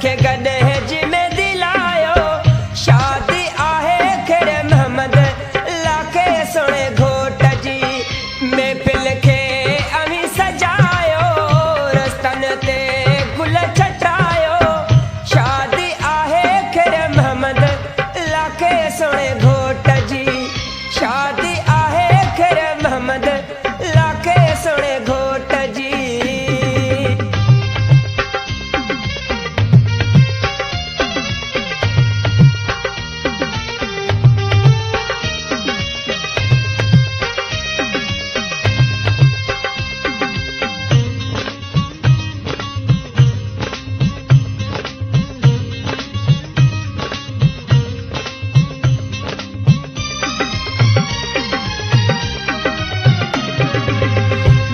खे गॾिजी में दिलायो शादी आहे खेड़े मोहम्मद लाखे सोणे घोट जी महफ़िल खे अमी सजायो रस्तन ते गुल छटायो शादी आहे खेड़े मोहम्मद लाखे सोणे घोट जी शादी आहे खेड़े मोहम्मद लाखे सोणे घोट जी।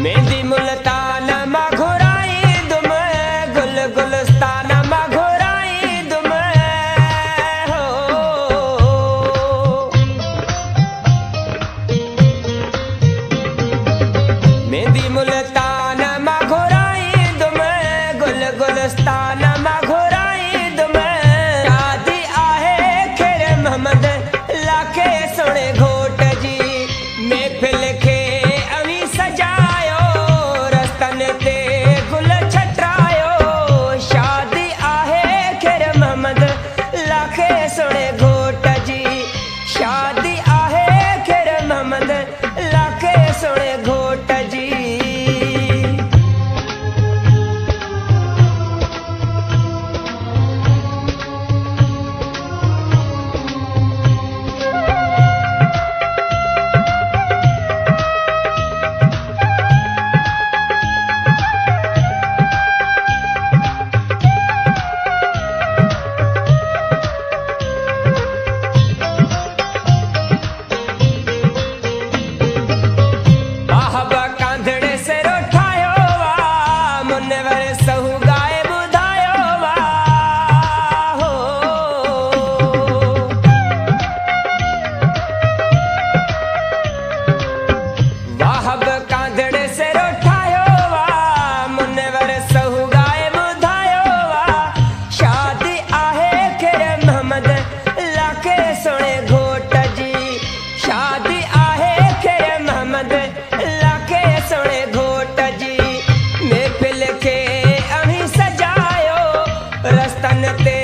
मेहंदी मुल्तान मां घुराई दुम गुल गुलस्तान मां घुराई दुम हो मेहंदी मुल्तान मां घुराई दुम गुल गुलस्तान मां घुराई दुम शादी आहे खेड़े मोहम्मद लाखे सोणे घोट जी महफ़िल खे अमी सजायो रस्तन ते गुल छटायो शादी आहे खेड़े मोहम्मद लाखे सोणे घोट जी शादी आहे खेड़े मोहम्मद लाखे सोणे घोट जी। बाहबा कांधड़े से रोठायो वा मुनवर सहु गाए बुधायो वा हो बाहब कांधड़े से रोठायो वा मुनवर सहु गाए बुधायो वा शादी आहे खेड़े मोहम्मद लाखे सोणे घोट जी शादी आहे खेड़े मोहम्मद लाखे सोणे घोट जी महफ़िल खे अमी सजायो रस्तन ते